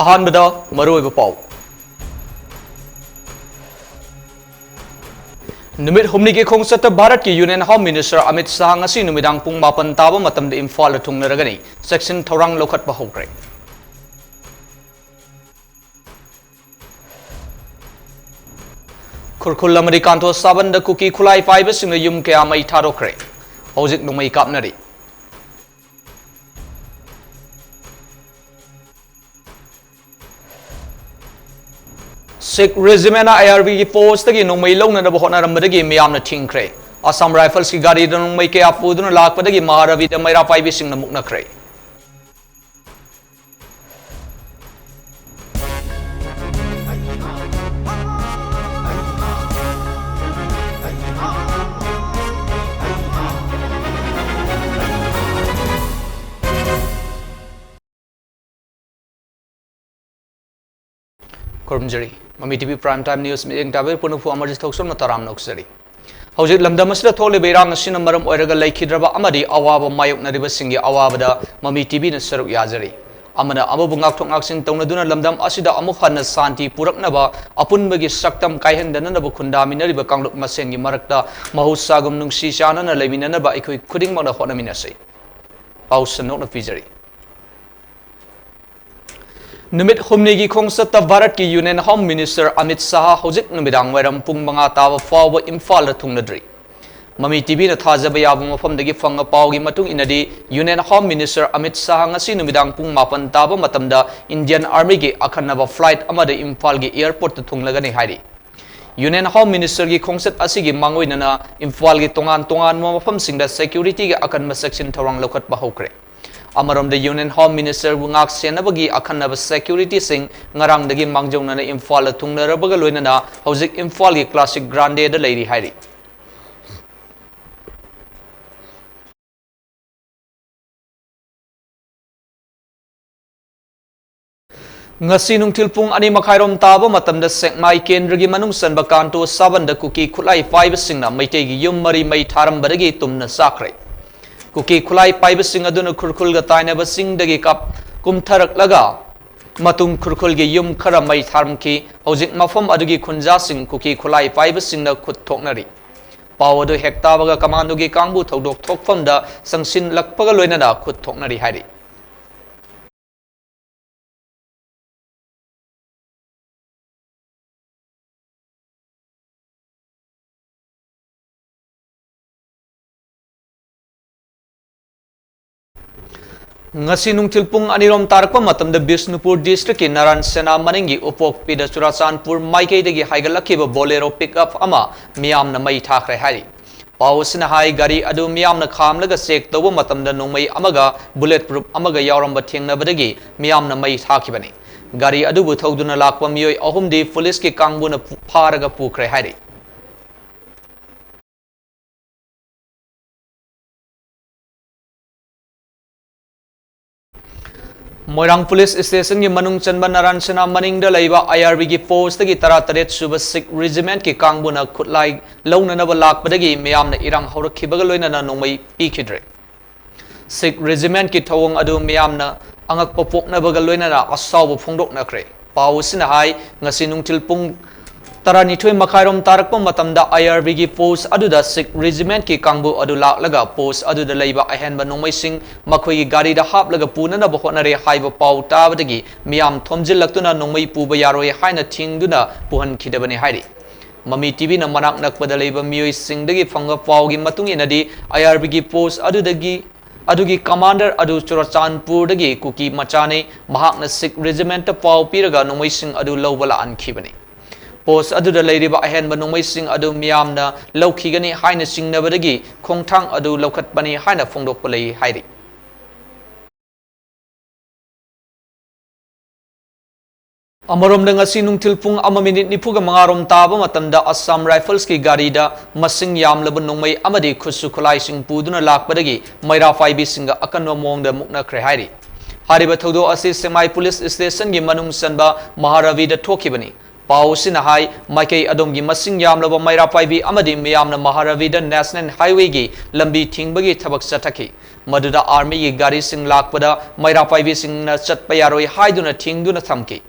ꯑꯍꯥꯟꯕꯗ ꯃꯔꯨꯑꯣꯏꯕ ꯄꯥꯎ ꯅꯨꯃꯤꯠ ꯍꯨꯝꯅꯤꯒꯤ ꯈꯣꯡꯆꯠꯇ ꯚꯥꯔꯠꯀꯤ union home minister Amit Shah ꯉꯁꯤ ꯅꯨꯃꯤꯗꯥꯡ ꯄꯨꯡ 7 ꯇꯥꯕ ꯃꯇꯝꯗ ꯏꯝꯐꯥꯜꯗ ꯊꯨꯡꯂꯔꯒꯅꯤ ꯆꯦꯛꯁꯤꯟ ꯊꯧꯔꯥꯡ ꯂꯧꯈꯠꯄ ꯍꯧꯈ꯭ꯔꯦ ꯈꯨꯔꯈꯨꯜ ꯑꯃꯗꯤ ꯀꯥꯟꯊꯣ ꯁꯥꯕꯟꯗ ꯀꯨꯀꯤ ꯈꯨꯠꯂꯥꯏ ꯄꯥꯏꯕꯁꯤꯡꯅ ꯌꯨꯝ ꯀꯌꯥ ꯃꯩ ꯊꯥꯗꯣꯛꯈ꯭ꯔꯦ ꯍꯧꯖꯤꯛ ꯅꯣꯡꯃꯩ ꯀꯥꯞꯅꯔꯤ Sikh Regiment IRB post-tagi nongmai launanaba hotnarambadagi miyamna thingkhre. Assam Rifles ki gari da nongmai kaya puduna lakpadagi Maharavi da maira paibisingna muknakhre. Kurumjari, MAMI TV Prime Time News meeting tabir punufu amarjit thoksom na taram noksari. Hojik lamdam asida thole beirang asina maram oiraga laikhidraba amadi awaba mayok nariba singi awabada MAMI TV na saruk yazari. Amana amabu ngakthok ngaksin tawnaduna lamdam asida amuk hanna santi puraknaba apunbagi saktam kaihendanaba khundaminariba kangluk masengi marakta mahusagum nungsi chanana leiminanaba aikoi khudingmana hotnaminasai. Pausan nokna pijari. Numit humnigi khongsatta Bharat ki Union Home Minister Amit Shah hojik numidang wairam pung manga tawa fawa Imphal ra thungnadri. MAMI TV na thajaba yaba mafamdagi fanga pawgi matung inadi Union Home Minister Amit Shah ngasi numidang pung 7 taba matamda Indian Army gi akhanaba flight amada Imphal gi airport ta thunglagani hairi. Union Home Minister gi khongsat asigi mangoinana Imphal gi tongan mafamsingda security gi akanma section thorang lokat ba hokre. Amarom the Union Home Minister Bungak Senabagi Akanaba Security Sing Ngarang the Mangjona Imphal Tungnarabaga Luinana, Hosik Imphal Classic Grande the Lady Heidi. Ngasinung tilpung ani makairom taba matam the sek mai kendrigi manung san bakanto saban the cookie kulai 5 singna maitegi yum mari mai tharam badagi tumna sakre. Kuki khulai paibasing aduna khurkhul ga tainaba singdagi kap kumtharak laga matung khurkhul gi yum khara mai tharmki hojik mafam adugi khunja sing kuki khulai paibasing na khut thoknari pawadu hekta baga kamando gi kangbu thodok thokfam da sangsin lakpaga loina da khut thoknari hairi ngasi nungtil pung anirom tarakpa matam da Bisnupur district ki Naran Sena maningi upok pida Churachandpur maikei dagi haigalakiba bolero pickup ama miyam na mai thakre hari pawsina hai gari adu miyam na khamlaga sek toba matam da nongmai amaga bulletproof amaga yauramba thengnabadagi miyam na mai thakibani gari adu bu thoduna lakpa miyoi ahumdi police ki kangbu na pharaga pukre hari Moirang Police Station ki manung chanba Naran Sena maningda laiba IRB ki post ki tara suba Sikh Regiment ki kangbu na khutlai launa na balak padagi miyam na irang haurakhibaga loina na nongmai pikidre Sikh Regiment ki thawong adu miyam na angak popok na baga loina na asaw phongdok na kre pawsina hai ngasi nungtil pung tara nithoi makhairom tarakpa matamda IRB ki post aduda Sikh Regiment ki kangbu adu laklaga post aduda leiba ahenba nongmaising makhoi gi gari da haplaga punana ba hotnare haiba paw tabadagi miyam thomjillaktuna nongmai puba yaroi haina thingduna puhan khidabani hairi MAMI TV na manak nakpada leiba miyoi singdagi fanga paw gi matung inadi IRB ki post adugi commander adu Churachandpur dagi kuki machane mahakna Sikh Regiment ta paw piraga nongmaising adu lawbala ankhibani Post adu da leiriba ahenba nongmaising adu miyamna laukhigani haina singnabadagi khongthang adu laukhatpani haina phongdokpa lei hairi Amarom da ngasi nungtil pung minute nipuga mangarom taba matamda Assam Rifles ki gari da masing yamlaba nongmai amadi khusu khulai sing puduna lakpadagi maira faibi singa akanwa mongda mukna khre hariba thodo asi semai police station gi manung sanba Maharavi da thokibani पाउसिन हाई माइकई अदोमगी मसिंग यामलबा मैरा पाइबी अमदी मियामना महारावीदा नेशनल हाईवे की लंबी थिंगबगी थबक चथकी मदुदा आर्मी की गाड़ी सिंग लाकपदा मैरा पाइबी सिंगना चटपा यारोई हाइदुना थिंगदुना थमकी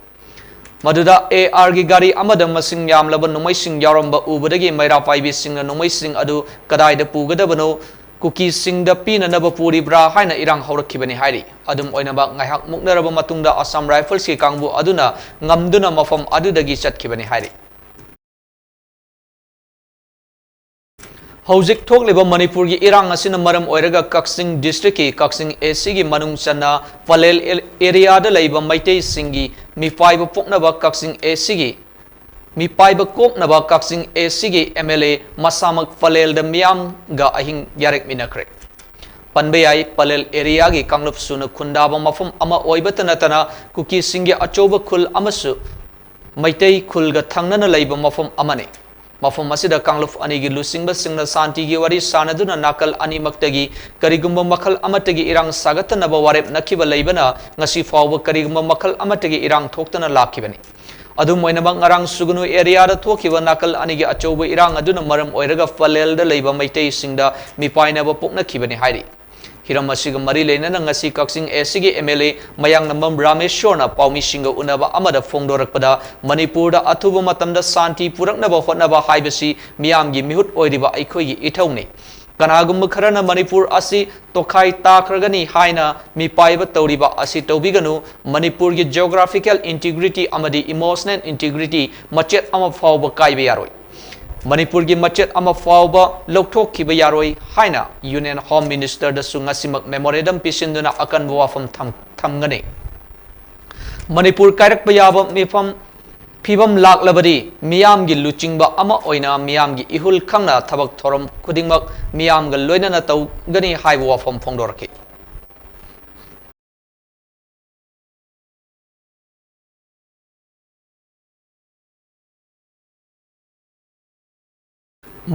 मदुदा AR की गाड़ी अमदा मसिंग यामलबा नुमैसिंग यारंबा उबदगी मैरा पाइबी सिंगना नुमैसिंग अदु कदाइदा पुगदबनो कुकी सिंग द पीननब पुरीब्रा हाइना इरांग हौरखिबनी हाइरी अदुम ओइनबा ngaihak muknaraba matungda Assam Rifles ki kangbu aduna ngamduna mafam adudagi chatkhibani hairi हौजिक थोकलिबा मणिपुर की इरांग असिना मरम ओइरगा कक्सिंग डिस्ट्रिक्ट की कक्सिंग एसी की मनुंग चना पलेल एरिया द लैबा मैतै सिंगी मिपाइब पोकनबा कक्सिंग एसी की मिपाइब कोकनबा कक्सिंग एसी की MLA मसामक पलेल द मियाम गा अहिंग यारेक मिनखरे पनबेयाई पलेल एरिया की कांगलुप सुन खुंदाबा मफम अमा ओइबत नतना कुकी सिंगी अचोब खुल अमसु मैतै खुलगा थंगनना लैबा मफम अमने मफम असिदा कांगलुप अनिगी लुसिंगबा सिंगना शांति की वरी सानदुना नाकल अनिमक्तगी करिगुंबा मखल अमतगी इरांग सागतनबा वारेप नखिबा लैबना ngasi फावबा करिगुंबा मखल अमतगी इरांग थोक्तना लाखिबनी अदुम ओइनबा ngarang sugunu area da thokiba nakal anigi achoba irang aduna maram oiraga falel da leiba maitei singda mipainaba poknakhibani hairi hiram asiga mari leinana ngasi kaksing SC MLA mayang namam Rameshwarna paumi singa unaba amada phongdorakpada Manipur da athuba matamda santi puraknaba hotnaba haibasi miyamgi mihut oiriba aikhoigi ithawni Kanagum Karana Manipur asi Tokai Takragani Haina Mipaiba Toriba asi Tobiganu Manipur ki geographical integrity amadi emotional integrity machet ama fauba kaiba yaroi Manipur ki machet ama fauba lokthok kiba yaroi haina Union Home Minister da sungasimak memorandum pisinduna akan wafam thamgani Manipur kairak payaba mifam फिबम लाक्लबदी मियामगी लुचिंगबा अमा ओइना मियामगी इहुल खंगना थबक theorem खुदिंगमक मियामगा लोइनना तौगनी हाइबो वाफम फोंदोरखि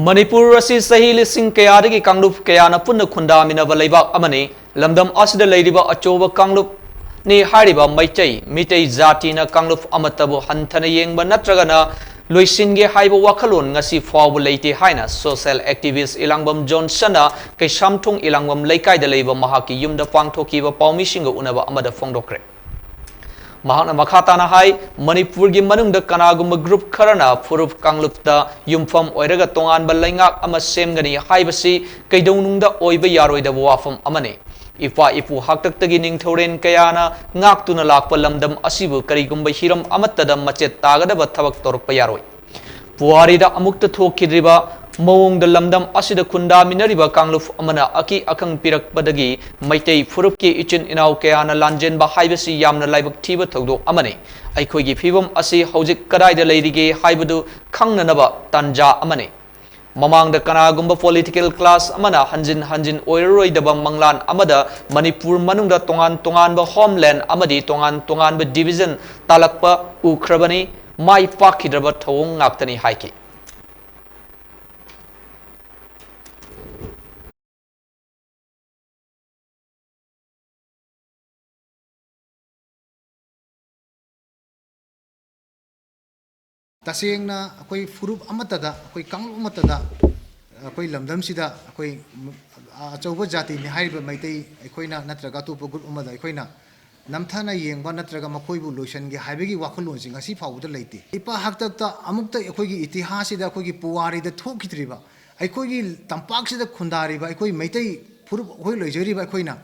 Manipur असि सही लिसिंग कयादगी कांगलुप कयाना पुन्न खुंदामिनबा लैबाक अमनि लमदम असिदा लैरिबा अचोबा कांगलुप ni hariba mitai jati na kangluf amatabu hanthana yengba natragana loisinge haiba wakalon ngasi fawbu leite haina social activist ilangbam Johnson na kai samthung ilangbam laikai da leiba mahaki yumda pangthoki ba paumi singa unaba amada fongdokre mahakna makhata na hai Manipur gi manungda kanagum group kharana furup kanglupta yumfam oiraga tongan ba laingak ama semgani haibasi kaidounungda oiba yaroi da wafam amane Ipa ipu haktaktagi ningthoren kayana ngaktuna lakpa lamdam asibu karigumba hiram amatada machet tagadaba thabak torokpa yaroi puarida amukta thokhidriba mawong da lamdam asida khunda minariba kangluf amana aki akang pirakpadagi maitei furupki ichin inaw kayana lanjen ba haibasi yamna laibak thiba thogdok amane aikhoigi phibam asi hojik kadaida leirige haibadu khangnanaba tanja amane Mamang da kanagumba political class amana hanjin oiroi da bang manglan amada Manipur manungda tongan ba homeland amadi tongan ba division talakpa ukhrabani mai pakhidraba thawong ngaktani haiki तसेंगना अखोई फुरुप अमतदा अखोई कांगलु अमतदा अखोई लमदमसिदा अखोई अचौब जाति नि हारिबा मैतै अखोइना नत्रगा अतोप group अमदा अखोइना नमथाना येंबा नत्रगा मखोइबु लोइसनगे हाइबगी वाखलोनसिंग असि फावबदा लैते इपा हक्तक्ता अमुक्ता अखोइगी इतिहाससिदा अखोइगी पुवारिदा थोखिद्रिबा अखोइगी तंपाकसिदा खुंदारिबा अखोइ Meitei फुरुप अखोइ लोइजरिबा अखोइना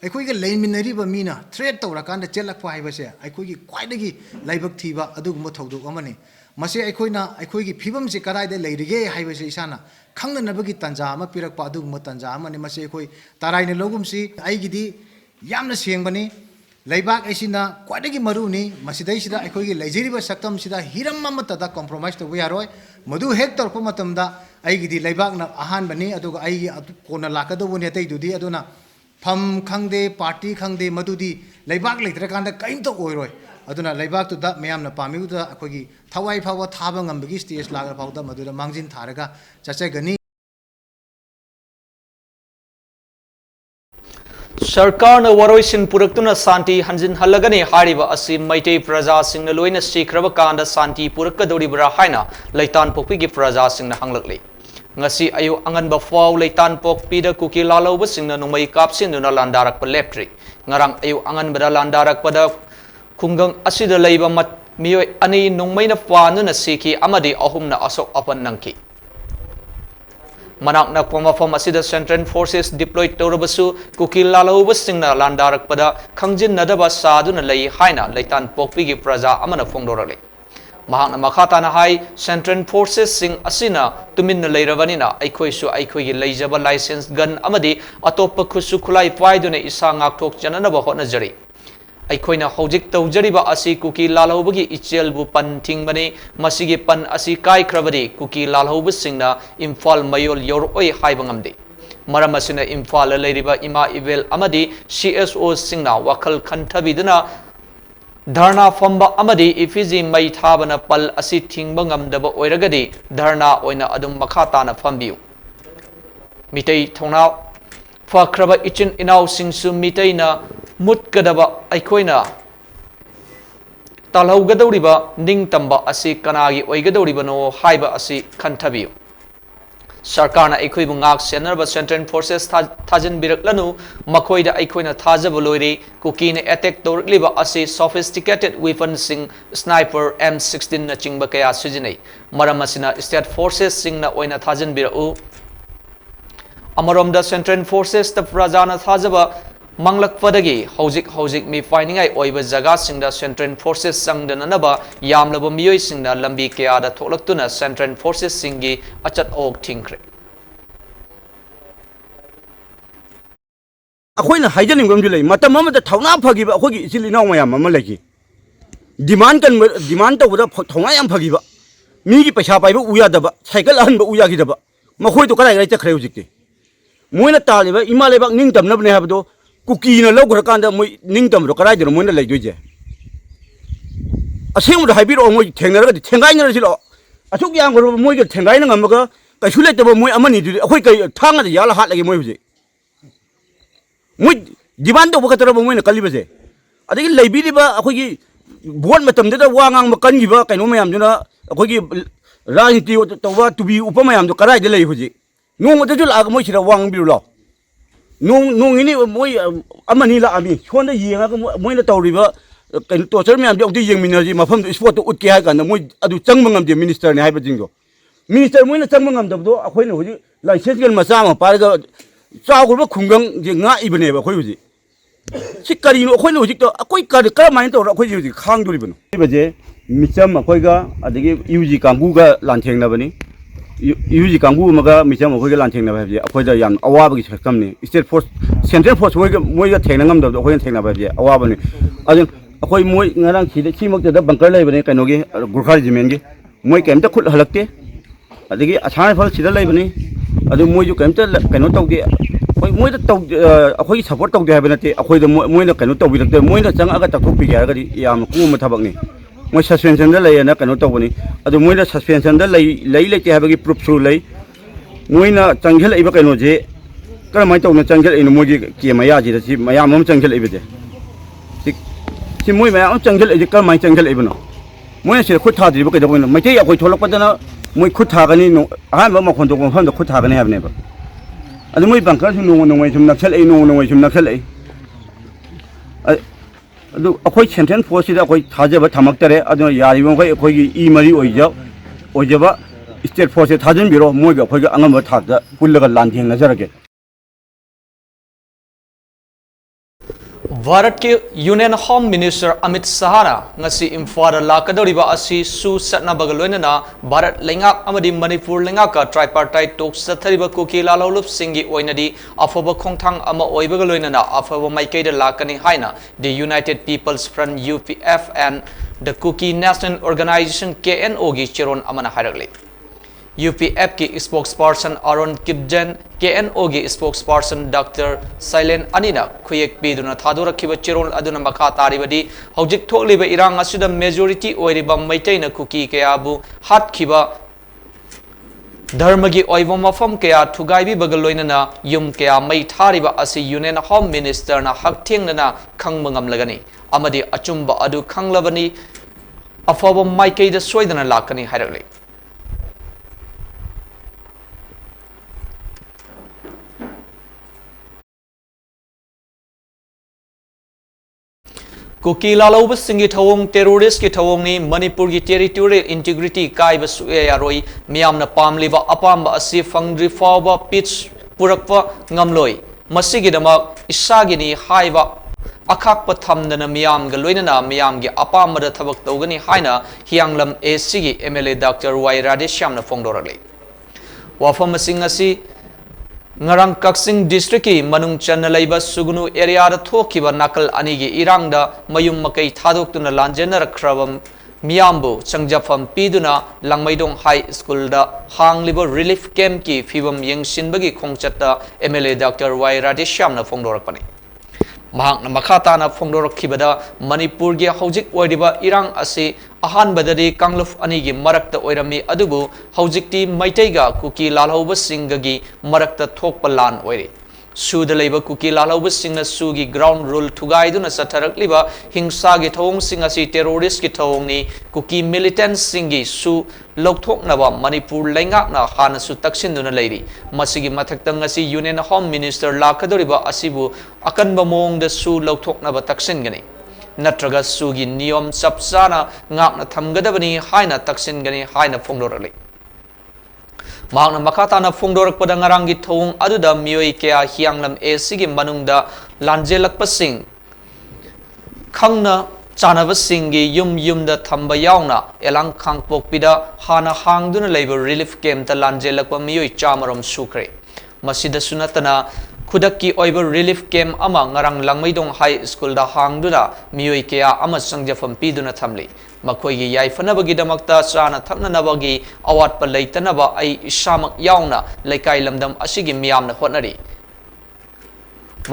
अखोइगे लेमिनरिबा Meena threat तौराकांदा चेलक्पा हाइबसे अखोइगी क्वाइदगी लाइबक थीबा अदुगुम थौदुक अमने मसे अखोइना अखोइगी फिबम से कदाइदे लैरिगे हाइबसे इसाना खंगननबगी तंजा अमा पिरकपा अदुगुम तंजा अमने मसे अखोइ ताराइने लोगुमसी आइगिदी यामना सेंगबनी लैबाक ऐसिना क्वाइदगी मरुनी मसिदैसिदा अखोइगी लैजरिबा सक्तमसिदा हिरम अमतदा कॉम्प्रोमाइज तब यारोय मधु हेक तौरप मतमदा आइगिदी लैबाकना अहानबनी अदुगा आइगी कोना लाकदबोनी अतैदुदी अदुना फम खंगदे पार्टी खंगदे मधुदी लैबाक लेत्रकांदा कइमतो ओइरोय अदुना लैबाकतुदा मयामना पामिउदा अखोगी थवाई फावा थाबा ngambagi stage laga फावदा मधुदा मांगजिन थारगा चचगनी सरकार वरोइसिन पुरक्तुना शांति हंजिन हल्लगनी हारिबा असि मैतै प्रजा सिंह लोइना सिख्रब कांदा शांति पुरक्कदौरिबरा हाइना लैतान पोकपीगी प्रजा Singh हंगलकली ngasi ayu angan ba faw leitan pok pida kuki lalo ba singna nungmai kapsin duna landarak pa leptri ngarang ayu angan bada landarak pada kungang asida leiba mat miyoi ani nungmai na fanu na siki amadi ahum na asok apan nangki manak na pamafam asida central forces deployed tawrabasu kuki lalo ba singna landarak pada khangjin nadaba saduna lei haina leitan pokpigi praja amana phongdorale mahakna makhatana hai central forces sing asina tuminna leirabanina aikhoisu aikhoigi leijaba license gun amadi atoppa khusu khulai paidune isa ngakthok chananaba hotnajari aikhoina hojik tawjariba asi kuki lalhobagi ichelbu pan thingbani masigi pan asi kai khrabadi kuki lalhobu singna imphal mayol yoroi haibangamde maram asina imphal leiriba ima ibel amadi CSO singna wakhal khanthabiduna dharna famba amadi ifiji mai thabana pal asi thingba ngamdaba oiragadi dharna oina adum makha na fambiu mitei thongna fakraba ichin inaw singsu mitei na mutkadaba aikhoina talhaugadoriba ningtamba asi kanagi oigadoriba no haiba asi khanthabiu sarkarna aikoi bungak senarba central forces thajin biraklanu makoida aikhoina thajaba loire kukine attack torliba asi sophisticated weapons sing sniper M16 na chingba kaya sujinai maram asina state forces sing na oina thajin birau amarom da central forces ta prajana thajaba manglak padagi hojik mi finding ai oiba jaga sing da central forces sang da nanaba yamlaba miyoi sing da lambi kaya da tholaktuna central forces singi achat ok thingkre अखोइना हाइजनिंग गम जुलै मतम अमदा थौना फगिबा अखोगी इसिल इनाव मयाम अमा लगी demand तौबदा थौना याम फगिबा मीगी पैसा पाइबा उयादबा cycle अहनबा उयागिदबा मखोइ तो कराय चखरे हुजिकते Moina तालिबा इमा लेबाक निंग तमनबने हाबदो कुकीना लौग्र कांदा मोइ निंग तमरो कराय दरो मोइना लैदोइजे असेंगुद हाइबिरो मोइ थेंगरगदि थेंगाइनर सिलो असुक यांगरो मोइगे थेंगाइना ngamaga काइसु लेतबा मोइ अमनि दु अखोइ कै थांगा याला हात लगे मोइ हुजे मोइ डिमांड तब खतर मोइना कलिबसे अदगी लैबिदिबा अखोगी बोट मतमददा वांगांग मकनगिबा कैनो मयामजुना अखोगी राजनीति तौबा तुबी उपमयामदो करायदे लै हुजी नोंगदजु लाग मोइ सिरा वांगबिरु लो नोंगिनि मोइ अमनि लामी सोंदा येंगा मोइना तौरिबा कैनो टोचर मयामदो अदि येंगमिनजी मफमदो स्पोर्ट उतके हाय कांदा मोइ अदु चंगमंगमदे मिनिस्टर ने हायबजिंगो मिनिस्टर मोइना चंगमंगमदबदो अखोइना हुजी लाइसेंस गन मचा म पारगा चागुरबा खुंगंग जे nga ibneba khoi huji sikari no khoi no hujik to akoi kar kar main to khoi huji khang duri bano ibaje micham akoi ga adigi UG kangu ga lantheng na bani UG kangu maga micham akoi ga lantheng na ba je akoi da yam awa ba gi sakam ni state force central force moi ga theng na ngam da akoi theng na ba je awa ba ni ajun akoi moi ngarang chi de chi mak da bunker lai bani kaino gi gurkha regiment gi moi kem ta khut halakte adigi ashan phal sida lai bani adu moi ju kem ta kaino tawge मोइ अखोई support तौदे हाबनते अखोई Moina कनो तौबिरते Moina चंगा तकथोपि गारगदि याम कुम थबकनि मोइ suspension the लैना कनो तौबनि अदु मोइना सस्पेंशन द लैते हाबगी प्रूफ सु लै मोइना चंगेल इबा कनो जे करमाय तौना चंगेल इन मोगी के मया जी दसि मयाम हम चंगेल इबजे सि मोइ मयाम चंगेल इजे करमाय चंगेल इबनो मोइना से खुद थादिबो कदबनो मैते अखोई थोलकपदना मोइ खुद थागनि अहान मखोन तो फम खुद थागनि हाबनेबा अदु मोइ बंकर सु नोंगै सुम नक्सल नोंगै सुम नक्सल अदु अखोइ सेंट्रल फोर्स सिदा अखोइ थाजबा थमक्तरे अदु यारिबो खै अखोइगी ई मरि ओइजबा स्टेट फोर्स से थाजन बिरो मोइगा अखोइगा अंगम थादा पुल्लगा लांथेंग नजरगे भारत के यूनियन होम मिनिस्टर अमित शाहना ngasi imphal lakadoriba asi su satnabaga loinana Bharat लेंगाक अमदि मणिपुर लेंगाक का ट्राइपार्टाइट टॉक सथरिबा कुकी लालौलुप सिंगी ओइनदि अफब खोंथांग अमा ओइबगा लोइनना अफब माइकेदा लाकनि हाइना the United People's Front UPF and the Kuki National Organisation KNO गी चेरोन अमना हाइरगले UPF की स्पोक्सपर्सन अरुण किपजन KNO की स्पोक्सपर्सन डॉक्टर साइलेन अनिना खुयेक पीदुना थादोरखिबा चिरोल अदुना मखा तारिबदि हौजिक थोकलिबा इरांग असुदा मेजॉरिटी ओइरिबा मैतैना कुकी कयाबु हातखिबा धर्मगी ओइबो मफम कया थुगाइबी बगलोइनना युम कया मई थारिबा असि यूनियन होम मिनिस्टर ना हकथेंगना खंगब ngamlagani amadi achumba adu khanglabani afaba maikeida soidana lakani hairagli Kuki lalauba singi thawong terrorist ki thawong ni Manipur ki territorial integrity kai ba suya yaroi miyam na pamliba apamba asi fangri fawba pitch purakpa ngamloi masigi damak isagi ni haiba akhak pa thamdana miyam ga loinana miyam gi apamba da thabak tawgani haina hianglam AC gi MLA Dr. Y Radeshyam na phongdorali wafam asi ngarang Kaksing district ki manung channa laiba sugunu area da thokiba nakal ani gi irang da mayum makai thadok tuna lanjena rakrabam miyambu changjafam piduna langmaidong high school da hangliba relief camp ki fibam yengsinbagi khongchatta MLA Dr. Y Radeshyam na phongdorakpani mahakna makhata na phongdorakhibada Manipur gi hojik oiriba irang ase ahan badari kangluf ani gi marakta oirami adubu hojikti maitaiga kuki lalhauba singa gi marakta thokpa lan oiri suda leiba kuki lalhauba singna sugi ground rule thugaiduna satharakliba hingsa gi thawong singa si terrorist ki thawong ni kuki militant singi su lokthoknaba Manipur laingakna hana su taksinduna leiri masigi mathakta ngasi union home minister lakhadoriba asibu akanba mongda su lokthoknaba taksingani natraga sugi niyom sapsana ngakna thamgadabani haina taksingani haina phongdorali mahakna makhatana phongdorakpada ngarangi thawong aduda miyoi kya hianglam AC gi manungda lanjelakpasing khangna chanabasinggi yumda thamba yauna elang khangpokpida hana hangduna leiba relief camp ta lanjelakpa miyoi chamarom sukre masida sunatana khudakki oiba relief camp ama ngarang langmaidong high school da hangduna miyoi kya ama sangjafam piduna thamli makoigi yaifanabagi damakta chana thaknanabagi awatpa leitanaba ai isamak yauna laikai lamdam asigi miyamna hotnari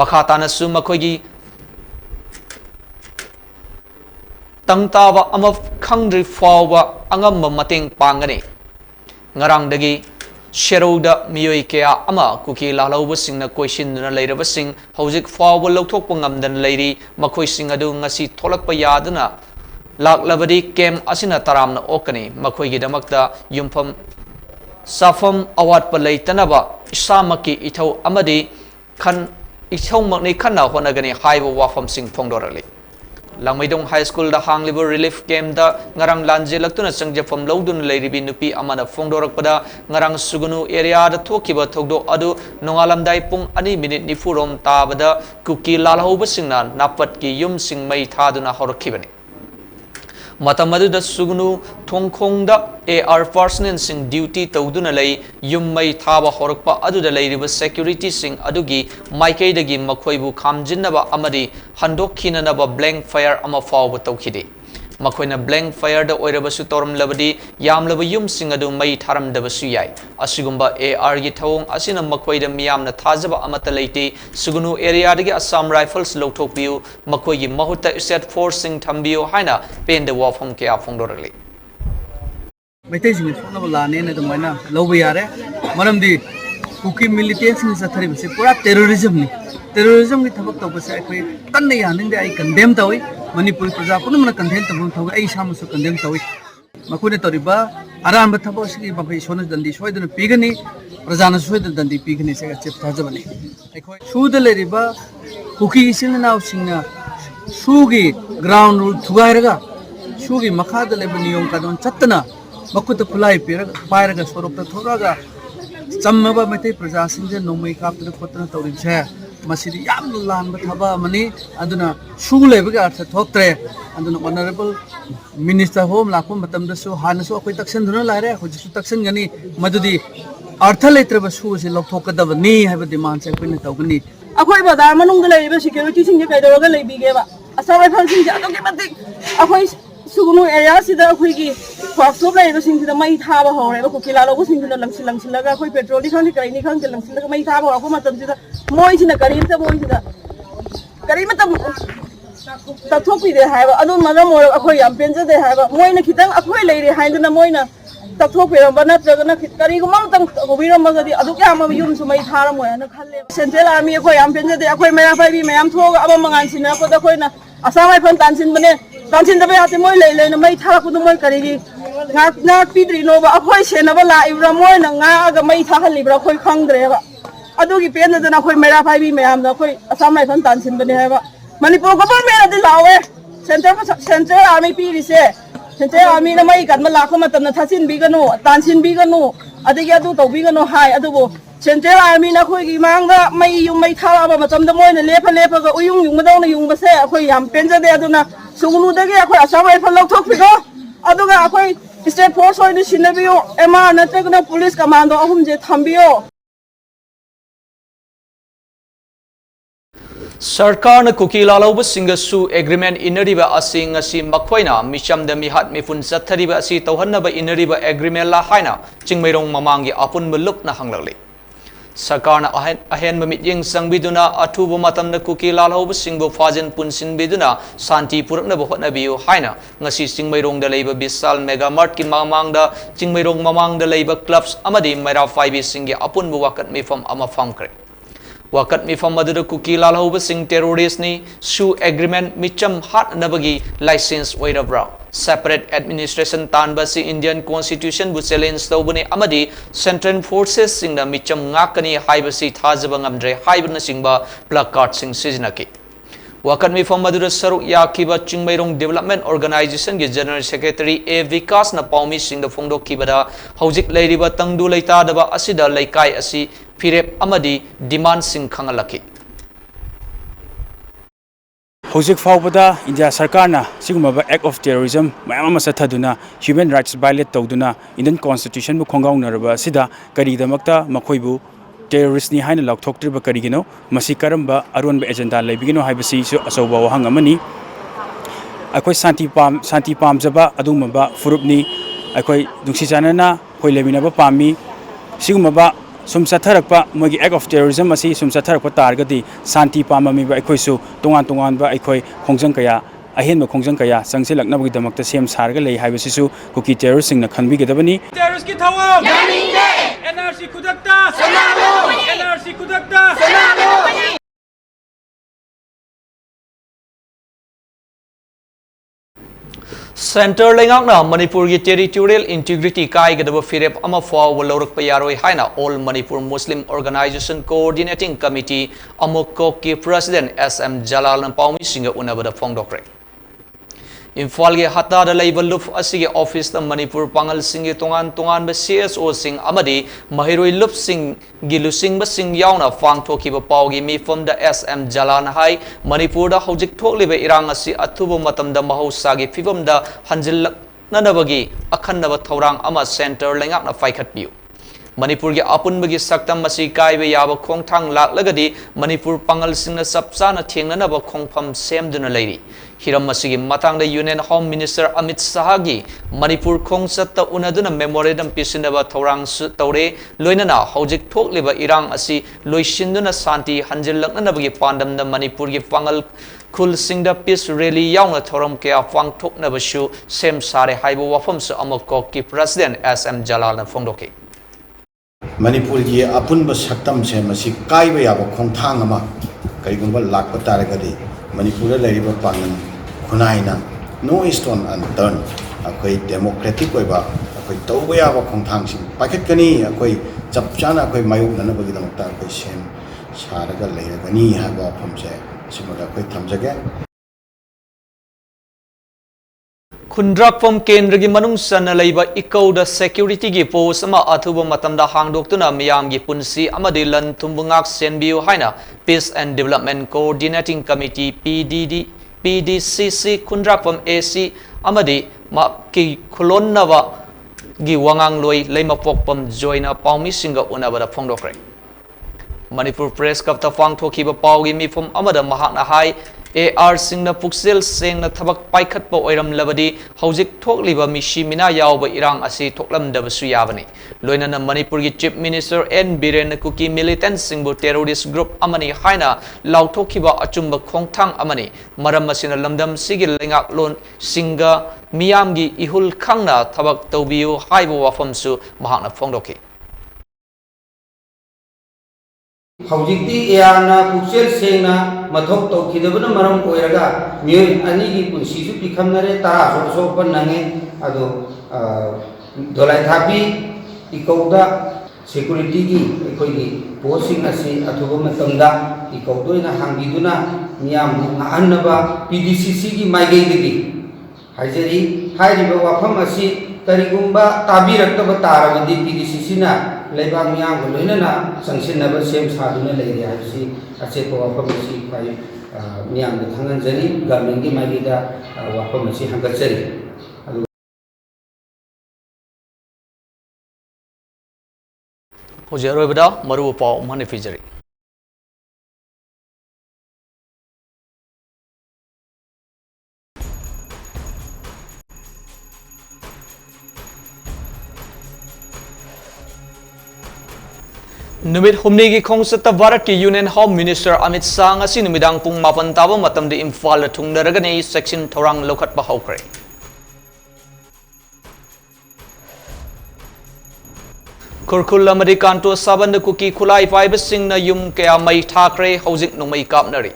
makhatana su makoigi tangtaba ama khangdri fawba angamba mateng pangani ngarang dagi Sheroda miyoi kaya ama kuki lalauba singna koisinduna leiraba sing hojik fawba lokthokpa ngamdan leiri makoi sing adu ngasi tholakpa yaduna laklabadi kem asina taramna okani makoi gi damakta yumpham safam awatpa leitanaba isamaki ithau amadi khan ithau makni khanna honagani haiba wafam sing phongdorali Langmaidong High School da hangliba relief camp da ngarang lanjelaktuna changjafam lodun leiribi nupi amana phongdorakpada ngarang sugunu area da thokiba thogdo adu nongalamdai pung 2 minute nifurom tabada kuki lalhauba singna napat ki yum sing mai thaduna horakhibani matamadu da sugunu thongkhongda AR personnel sing duty tawduna lei yum mai thaba horakpa adu da leiriba security sing adugi maikei dagi makhoibu khamjinnaba amadi handokhinanaba blank fire ama fawba tawkhide makoina blank fire da oirabasu toram labadi yamlaba yum sing adu mai tharam dabasu yai asigumba AR gi thawong asina makoida miyamna thajaba amata leite sugunu area dagi Assam rifles lokthokpiu makoigi mahutta state force sing thambiu haina pen de wafam kya phongdorali maitai sing phonaba lane na dumaina lobu yare maramdi kuki militant sing sathari se pura terrorism gi thabak tawbase ai tanna yaning de ai condemn tawi Manipur praja punamna condemn tabum thawga ai samusu condemn tawi makune toriba aran bathabo sigi babai sona dandi soidana pigani prajana soidana dandi pigani se chep thajabani ai suda leriba kuki isilna singna sugi ground rule thugairaga sugi makhada lebani yom kadon chattana makuta phulai piraga pairaga sorokta thoraga chammaba maitai praja singje nomai kaptana khotna tawrinse masidi yam lanba thaba mani aduna sugulebagi artha thoktre aduna honorable minister home lakpa matamda su hanasu akoi taksan duna laire hojisu taksan gani madudi artha letraba su se lokthokadaba ni haiba demand se koina tawgani akoi badar manung da leiba security singje kaidoga leibigeba asawai phalsing ja to ke matik akoi sugunu area sida akoi gi workshop leiba singda mai thaba hore ba kokila logo singda langsilaga akoi petrol di khang kai ni khang ke langsilaga mai thaba hore ko matam sida moi sina karim ta moi sida karim matam ta thopi de haiba adu maga mo akoi yam penja de haiba moi na khitang akoi leire haiduna moi na ꯇꯛꯊꯣꯛꯄꯤꯔꯝꯕ ꯅꯠꯇ꯭ꯔꯒꯅ ꯀꯔꯤꯒꯨꯝꯕ ꯑꯃꯇꯪ ꯇꯧꯕꯤꯔꯝꯃꯒꯗꯤ ꯑꯗꯨꯛ ꯌꯥꯝꯕ ꯌꯨꯝꯁꯨ ꯃꯩ ꯊꯥꯔꯝꯃꯣꯏꯅ ꯈꯜꯂꯦ central army ꯑꯩꯈꯣꯏ ꯌꯥꯝ ꯄꯦꯟꯖꯗꯦ ꯑꯩꯈꯣꯏ ꯃꯩꯔꯥ ꯄꯥꯏꯕꯤ ꯃꯌꯥꯝ ꯊꯣꯛꯑꯒ ꯑꯃ ꯃꯉꯥꯟ ꯁꯤꯟꯅꯔꯛꯄꯗ ꯑꯩꯈꯣꯏꯅ ꯑꯁꯥꯝ ꯔꯥꯏꯐꯜ ꯇꯥꯟꯁꯤꯟꯕꯅꯦ ꯇꯥꯟꯁꯤꯟꯗꯕ ꯌꯥꯗꯦ ꯃꯣꯏ ꯂꯩꯅ ꯃꯩ ꯊꯥꯔꯛꯄꯗꯣ ꯃꯣꯏ ꯀꯔꯤꯒꯤ ꯉꯥꯛꯄꯤꯗ꯭ꯔꯤꯅꯣꯕ ꯑꯩꯈꯣꯏ ꯁꯦꯟꯅꯕ ꯂꯥꯛꯏꯕ꯭ꯔꯥ ꯃꯣꯏꯅ ꯉꯥꯛꯑꯒ ꯃꯩ ꯊꯥꯍꯜꯂꯤꯕ꯭ꯔꯥ ꯑꯩꯈꯣꯏ ꯈꯪꯗ꯭ꯔꯦꯕ ꯑꯗꯨꯒꯤ ꯄꯦꯟꯗꯗꯅ ꯑꯩꯈꯣꯏ ꯃꯩꯔꯥ ꯄꯥꯏꯕꯤ ꯃꯌꯥꯝꯅ ꯑꯩꯈꯣꯏ ꯑꯁꯥꯝ ꯔꯥꯏꯐꯜ ꯇꯥꯟꯁꯤꯟꯕꯅꯦ ꯍꯥꯏꯕ ꯃꯅꯤꯄꯨꯔ ꯒꯣꯚꯔꯟꯃꯦꯟꯠꯅꯗꯤ ꯂꯥꯎꯋꯦ ꯁꯦꯟꯇ꯭ꯔꯦꯜ ꯑꯥꯔꯃꯤ ꯄꯤꯔꯤꯁꯦ ꯁꯦꯟꯇ꯭ꯔꯦꯜ ꯑꯥꯔꯃꯤꯅ ꯃꯩ ꯀꯟꯕ ꯂꯥꯛꯄ ꯃꯇꯝꯗ ꯊꯥꯆꯤꯟꯕꯤꯒꯅꯨ ꯇꯥꯟꯁꯤꯟꯕꯤꯒꯅꯨ ꯑꯗꯒꯤ ꯑꯗꯨ ꯇꯧꯕꯤꯒꯅꯨ ꯍꯥꯏ ꯑꯗꯨꯕꯨ ꯁꯦꯟꯇ꯭ꯔꯦꯜ ꯑꯥꯔꯃꯤꯅ ꯑꯩꯈꯣꯏꯒꯤ ꯃꯥꯡꯗ ꯃꯩ ꯊꯥꯔꯛꯑꯕ ꯃꯇꯝꯗ ꯃꯣꯏꯅ ꯂꯦꯞꯄꯒ ꯎꯌꯨꯡ ꯌꯨꯡꯕꯗꯧꯅ ꯌꯨꯡꯕꯁꯦ ꯑꯩꯈꯣꯏ ꯌꯥꯝ ꯄꯦꯟꯖꯗꯦ ꯑꯗꯨꯅ ꯁꯨꯒꯅꯨꯗꯒꯤ ꯑꯩꯈꯣꯏ ꯑꯁꯥꯝ ꯔꯥꯏꯐꯜ ꯂꯧꯊꯣꯛꯄꯤꯔꯣ ꯑꯗꯨꯒ ꯑꯩꯈꯣꯏ ꯁ꯭ꯇꯦꯠ ꯐꯣꯔꯁ ꯑꯣꯏꯅ ꯁꯤꯟꯅꯕꯤꯌꯨ MR ꯅꯠꯇ꯭ꯔꯒꯅ ꯄꯨꯂꯤꯁ ꯀꯃꯥꯟꯗꯣ ꯑꯍꯨꯝꯁꯦ ꯊꯝꯕꯤꯌꯣ Sarkarna kuki lalauba singasu agreement inariba asi ngasi makhoina michamda mihat mifun chathariba asi tauhannaba inariba agreement la haina chingmairong mamangi apunba lupna hanglali Sarkarna ahenba mityeng sangbiduna athuba matamda kuki lalauba singbo fajin punsinbiduna santi puraknaba hotnabiyu haina ngasi chingmairongda leiba Bisal Mega Mart ki mamangda chingmairong mamangda leiba clubs amadi maira 5 singi apunba wakat mifam ama famkre Wakat mifam madura kuki lalauba sing terrorist ni su agreement micham hat nabagi license oirabra separate administration tanba si Indian constitution bu challenge tawbani amadi central forces sing na micham ngakani haibasi thajaba ngamdre haibna singba placard sing sizinaki Wakat mifam madura saruk yakiba chingmairong development organization gi general secretary A Vikas na paumi sing da phongdo kibada hojik leiriba tangdu leita daba asida leikai asi Firep amadi demand sing khangalaki Hojik faubada India Sarkarna sigumaba act of terrorism mayam ama sathaduna human rights violate tawduna Indian constitution bu khongaunaraba sida karidamakta makhoibu terrorist ni haina laukthoktriba karigino masi karamba aronba agenda leibigino haibasi su asoba wahang amani akoi santi pamjaba adumaba furupni akoi dungsi janana hoi lebinaba pami sigumaba sum satharakpa mogi act of terrorism asi sum satharakpa targadi santi pamami ba aikoi su tongan ba aikoi khongjang kaya ahenba khongjang kaya changsilaknabagi damakta sem sarga lei haibasi su kuki terrorist singna khanbi gedabani terrorist ki thawam yaninde NRC kudakta sanalo NRC kudakta sanalo Center lengakna Manipur gi territorial integrity kai gadaba firep ama faw lawrak payaroi haina all Manipur Muslim Organization Coordinating Committee amokko ki president SM Jalal na paumi singa unabada phongdokre Imphal ge hata da leiba luf asige office ta Manipur pangal singi tongan ba CSO sing amadi mahiroi lup sing gilusing ba sing yauna fang thoki ba pawgi mi from the SM Jalan hai Manipur da hojik thokli ba irang asi athubu matam da mahausa gi fibam da hanjil nanabagi akhanna ba thorang ama center lengak na faikhat piu Manipur ge apunbagi saktam masi kaibe yaba khongthang laklagadi Manipur pangal singna sapchana thengnana ba khongpham semduna leiri hiram masigi matangda Union Home Minister Amit Shah gi Manipur khongchatta unaduna memorandum pisinaba thorang su tawre loinana hojik thokliba irang asi loisinduna santi hanjillaknanabagi pandamda Manipur gi pangal khul singda peace rally yauna thoram kya phang thoknabasu sem sare haibo wafam su amako ki president SM Jalal na phongdoki Manipur ki apunba saktam se masi kaiba yaba khongthang ama karigumba lakpa taragadi Manipur la leriba pangan khunaina no stone unturned akoi democratic oiba akoi tawba yaba khongthang sing pakhet kani akoi chapchana akoi mayuk nana bagi damakta akoi sem saraga leiragani haba phamse simaga akoi thamjage Khundrak from Kendragi Manung Sana Laiba Ikoda Security gi post ama athuba matamda hangdoktuna miyam gi punsi amadi lan tumbungak senbiu haina Peace and Development Coordinating Committee PDCC Khundrak from AC amadi ma ki khulonnawa gi wangang loi leima pokpam joina paumi singa unabada phongdokre Manipur Press Cup ta phang thokiba pawgi mi from amada mahakna hai AR singna puksel sengna thabak paikhatpa oiramlabadi hojik thokliba mishi mina yawba irang asi thoklamdabasu yabani loinana Manipur gi Chief Minister N Biren Kuki militant singbu terrorist group amani haina lauthokhiba achumba khongthang amani maram asina lamdam sigi lengak lon singa miyamgi ihul khangna thabak tawbiu haibu wafamsu mahakna phongdoki हौजिक्ति एआरना पुक्सेल सेंगना मथोक तौखिदबना मरम ओइरगा मिय अनिगी पुनसिसु पिखमनरे तारा सोपन नंगे अदो Dolai थापी इकौदा security की एकोइगी posting असि अथुबा मतमदा इकौदोइना हांगिदुना मियाम नाहनबा PDCC की माइगेदगी हाइजरी हाइरिबा वाफम असि करिगुंबा ताबिरक्तबा तारबदी PDCC ना लेबा मियाम लोइनना संसिनबा same सादुना लेगे हाइसी अचेको वाफम असि फाइ मियाम द थांगनजरी गवर्नमेंट की माइगेदा वाफम असि हंगचरी Hojeroibada maru pau mani fijari Numit humni gi khongsata Bharat ki Union Home Minister Amit Shah ngasi numidang pung 8 taba matamdi Imphal thungdaragani section thorang lokhat pa haukre Kurkul amadi kanto saban kuki khulai paiba singna yum kaya mai thakre hojik nongmai kapnari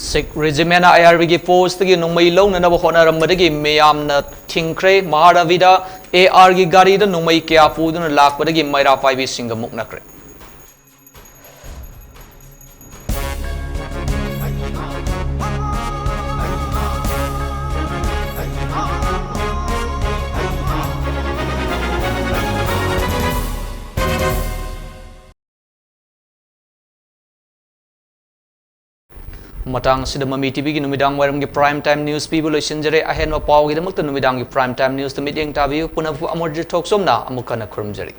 Sikh regiment IRB gi post gi nongmai longna na honarammadagi meyamna thingkre Maharavida AR gi gari da nongmai kya puduna lakpadagi maira paibi singa muknakre Matang sida MAMI TV gi numidang waram gi prime time news people sinjare ahen ma paw gi damakta numidang gi prime time news to meeting tabiu punapu amorje talk somna amukana khurumjari